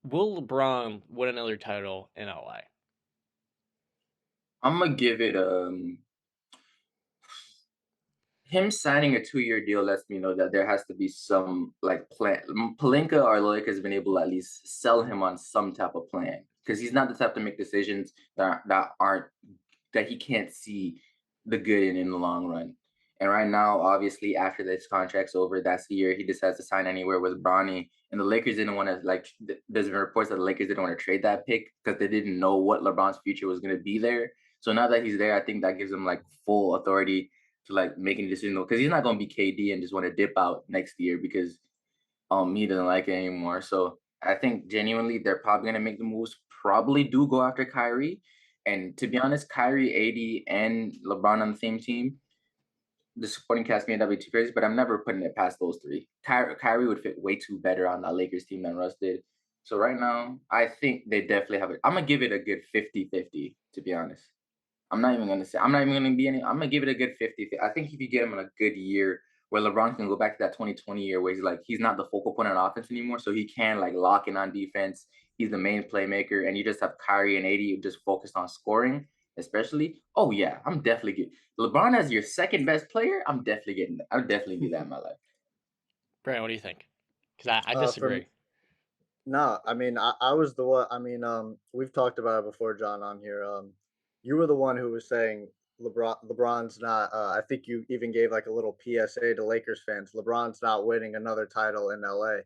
Will LeBron win another title in LA? I'm gonna give it him signing a 2-year deal lets me know that there has to be some like plan. Palinka or Loic has been able to at least sell him on some type of plan because he's not the type to make decisions that aren't that he can't see the good in the long run. And right now, obviously, after this contract's over, that's the year he decides to sign anywhere with Bronny. And the Lakers didn't want to like. There's been reports that the Lakers didn't want to trade that pick because they didn't know what LeBron's future was going to be there. So now that he's there, I think that gives him like full authority to like making a decision because he's not going to be KD and just want to dip out next year because he doesn't like it anymore. So I think genuinely they're probably gonna make the moves. Probably do go after Kyrie. And to be honest, Kyrie, AD, and LeBron on the same team, the supporting cast may not be too crazy, but I'm never putting it past those three. Kyrie would fit way too better on that Lakers team than Russ did. So right now, I think they definitely have it. I'm gonna give it a good 50-50, to be honest. I'm not even gonna be any. I'm gonna give it a good 50. I think if you get him in a good year where LeBron can go back to that 2020 year where he's not the focal point on offense anymore, so he can like lock in on defense. He's the main playmaker, and you just have Kyrie and AD just focused on scoring, especially. Oh yeah, I'm definitely getting LeBron as your second best player. I'm definitely getting that. I'll definitely do that in my life. Brandon, what do you think? Because I For disagree. no, I mean, I was the one. I mean, we've talked about it before, John, on here. You were the one who was saying LeBron's not. I think you even gave like a little PSA to Lakers fans. LeBron's not winning another title in LA,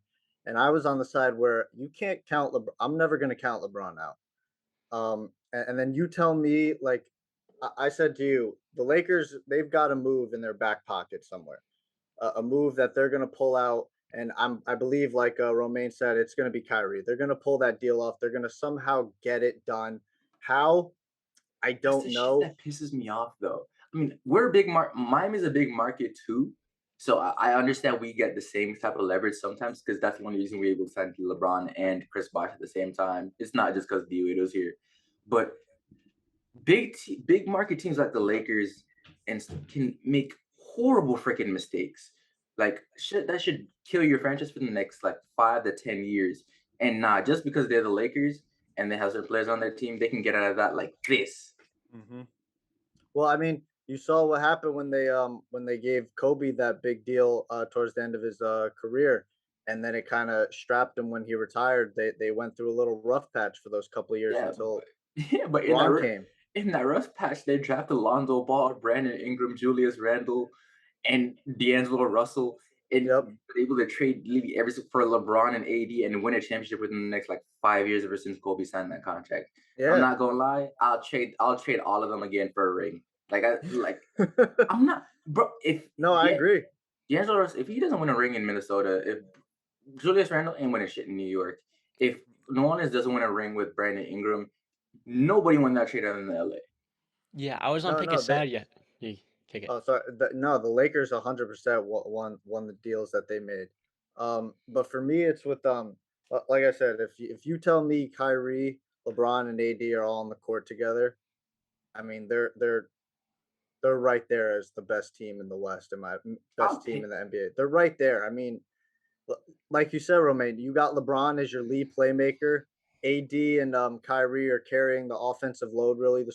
and I was on the side where you can't count LeBron. I'm never going to count LeBron out. And then you tell me, like I said to you, the Lakers, they've got a move in their back pocket somewhere, a move that they're going to pull out. And I believe, like Romaine said, it's going to be Kyrie. They're going to pull that deal off. They're going to somehow get it done. How? I That's don't the shit know. that pisses me off, though. I mean, we're a big Miami's a big market too, so I understand we get the same type of leverage sometimes because that's one reason we're able to sign LeBron and Chris Bosh at the same time. It's not just because Dewey's here, but big market teams like the Lakers can make horrible freaking mistakes. Like shit that should kill your franchise for the next like 5 to 10 years. And nah, just because they're the Lakers and they have certain players on their team, they can get out of that like this. Hmm. Well, I mean, you saw what happened when they gave Kobe that big deal towards the end of his career, and then it kind of strapped him when he retired. They went through a little rough patch for those couple of years Yeah, until but yeah, but LeBron came. in that rust patch, they drafted Lonzo Ball, Brandon Ingram, Julius Randle, and D'Angelo Russell, and Yep. were able to trade literally for LeBron and AD and win a championship within the next like 5 years ever since Kobe signed that contract. I'm Yeah. not gonna lie, I'll trade all of them again for a ring. I'm not, bro. If No, I agree. D'Angelo Russell, if he doesn't win a ring in Minnesota, if Julius Randle ain't winning shit in New York, if New Orleans doesn't win a ring with Brandon Ingram, nobody won that trade other than LA. Yeah, I was on No, Pickett no, they side yet. You kick it. oh, sorry. No, the Lakers 100% won the deals that they made. But for me, it's with like I said, if you tell me Kyrie, LeBron, and AD are all on the court together, I mean they're right there as the best team in the West, and I'll best team in take the NBA. They're right there. I mean, like you said, Romaine, you got LeBron as your lead playmaker. AD and Kyrie are carrying the offensive load, really the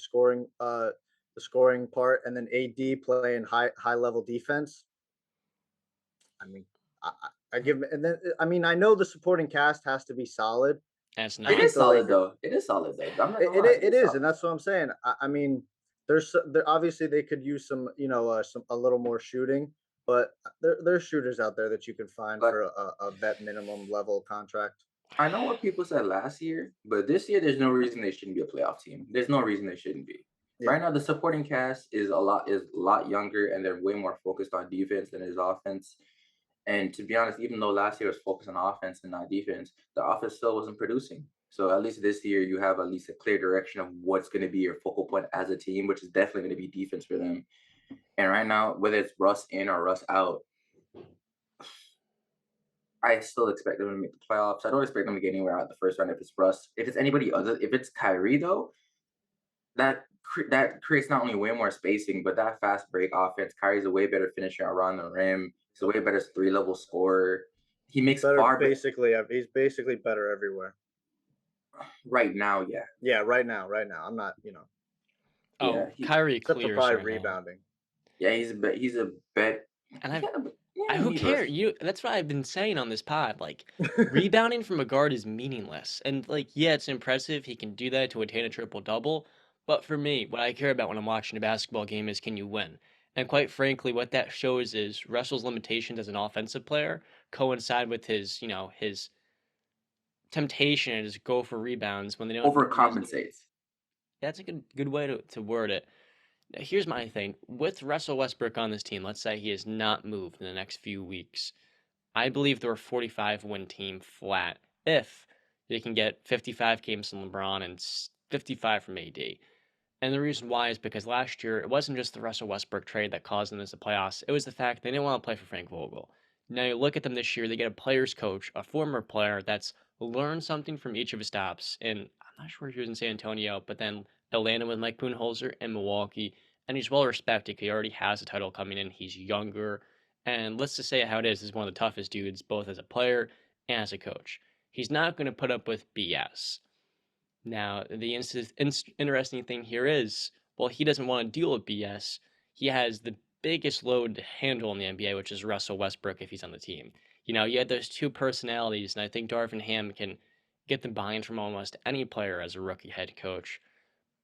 scoring part, and then AD playing high level defense. I mean, I give, and then I mean, I know the supporting cast has to be solid. And it's I it not. think is the solid Lakers, though. It is solid though. I'm not gonna lie, it it is is, solid. and that's what I'm saying. I mean, there obviously they could use some, some a little more shooting, but there's shooters out there that you can find But for a vet minimum level contract. I know what people said last year, but this year there's no reason they shouldn't be a playoff team. There's no reason they shouldn't be. Yeah. Right now, the supporting cast is a lot younger and they're way more focused on defense than is offense. And to be honest, even though last year was focused on offense and not defense, the offense still wasn't producing. So at least this year, you have at least a clear direction of what's going to be your focal point as a team, which is definitely going to be defense for them. And right now, whether it's Russ in or Russ out, I still expect them to make the playoffs. I don't expect them to get anywhere out the first round if it's Russ. If it's anybody other, if it's Kyrie though, that creates not only way more spacing, but that fast break offense. Kyrie's a way better finisher around the rim. He's a way better 3 level scorer. He makes Better far better. basically, he's basically better everywhere. Right now, yeah. Yeah, right now. I'm not, Yeah, Oh, Kyrie except for clears probably right now. rebounding. yeah, he's a bet. And Yeah, but yeah, I you who need care? Russ. That's what I've been saying on this pod. Like, rebounding from a guard is meaningless. And like, yeah, it's impressive he can do that to attain a triple double. But for me, what I care about when I'm watching a basketball game is can you win? And quite frankly, what that shows is Russell's limitations as an offensive player coincide with his temptation to just go for rebounds when they don't use. Overcompensates. That's a good way to word it. Now, here's my thing. With Russell Westbrook on this team, let's say he is not moved in the next few weeks. I believe they're a 45 win team flat if they can get 55 games from LeBron and 55 from AD. And the reason why is because last year it wasn't just the Russell Westbrook trade that caused them to the playoffs. It was the fact they didn't want to play for Frank Vogel. Now you look at them this year, they get a players coach, a former player that's learned something from each of his stops. And I'm not sure if he was in San Antonio, but then Atlanta with Mike Budenholzer and Milwaukee. And he's well respected. He already has a title coming in. He's younger. And let's just say it how it is. He's one of the toughest dudes, both as a player and as a coach. He's not going to put up with BS. Now, the interesting thing here is, well, he doesn't want to deal with BS. He has the biggest load to handle in the NBA, which is Russell Westbrook if he's on the team. You had those two personalities, and I think Darvin Ham can get the buy-in from almost any player as a rookie head coach.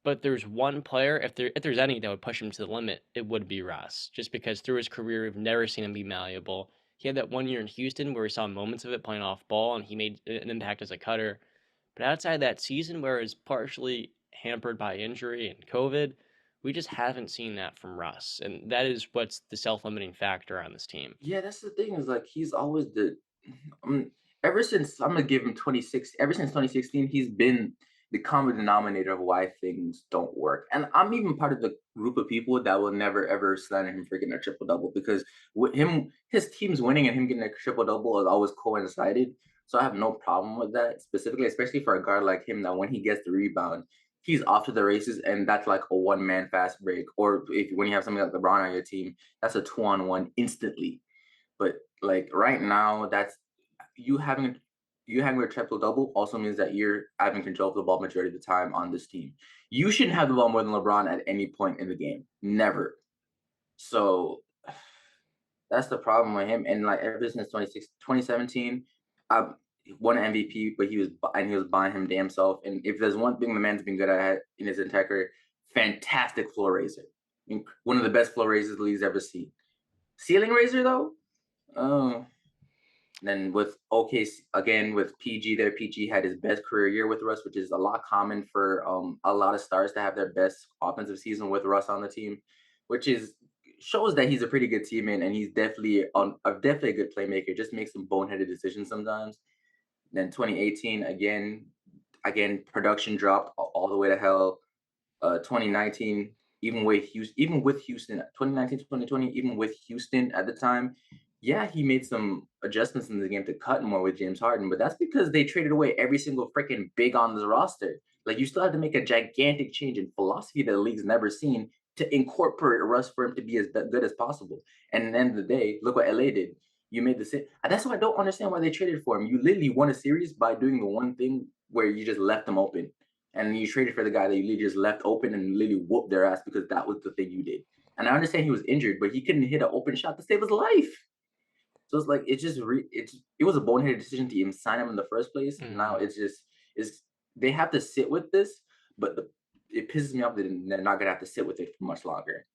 But there's one player, if there's any that would push him to the limit, it would be Russ. Just because through his career, we've never seen him be malleable. He had that one year in Houston where we saw moments of it playing off ball, and he made an impact as a cutter. But outside that season, where it's partially hampered by injury and COVID, we just haven't seen that from Russ, and that is what's the self-limiting factor on this team. Yeah, that's the thing is like he's always the um, ever since I'm gonna give him 26. Ever since 2016, he's been the common denominator of why things don't work. And I'm even part of the group of people that will never ever slander him for getting a triple double because with him, his team's winning and him getting a triple double has always coincided. So I have no problem with that specifically, especially for a guard like him that when he gets the rebound, he's off to the races, and that's like a one man fast break. Or if when you have something like LeBron on your team, that's a 2-on-1 instantly. But like right now, that's you having you having a triple double also means that you're having control of the ball majority of the time on this team. You shouldn't have the ball more than LeBron at any point in the game. Never. So that's the problem with him. And like ever since 2017, I won an MVP, but he was buying him damn self. And if there's one thing the man's been good at in his entire career, fantastic floor raiser. One of the best floor raisers the league's ever seen. Ceiling raiser though, oh, then with OKC again with PG there, PG had his best career year with Russ, which is a lot common for a lot of stars to have their best offensive season with Russ on the team, which is shows that he's a pretty good teammate and he's definitely a good playmaker. Just makes some boneheaded decisions sometimes. Then 2018 again production dropped all the way to hell. 2019 even with Houston 2019 2020 even with Houston at the time, yeah, he made some adjustments in the game to cut more with James Harden, but that's because they traded away every single freaking big on the roster. Like you still have to make a gigantic change in philosophy that the league's never seen to incorporate Russ for him to be as good as possible. And at the end of the day, look what LA did. You made the same. That's why I don't understand why they traded for him. You literally won a series by doing the one thing where you just left them open, and you traded for the guy that you literally just left open and literally whooped their ass because that was the thing you did. And I understand he was injured, but he couldn't hit an open shot to save his life. So it's like it was a boneheaded decision to even sign him in the first place. Now Mm. it's they have to sit with this, but it pisses me off that they're not gonna have to sit with it for much longer.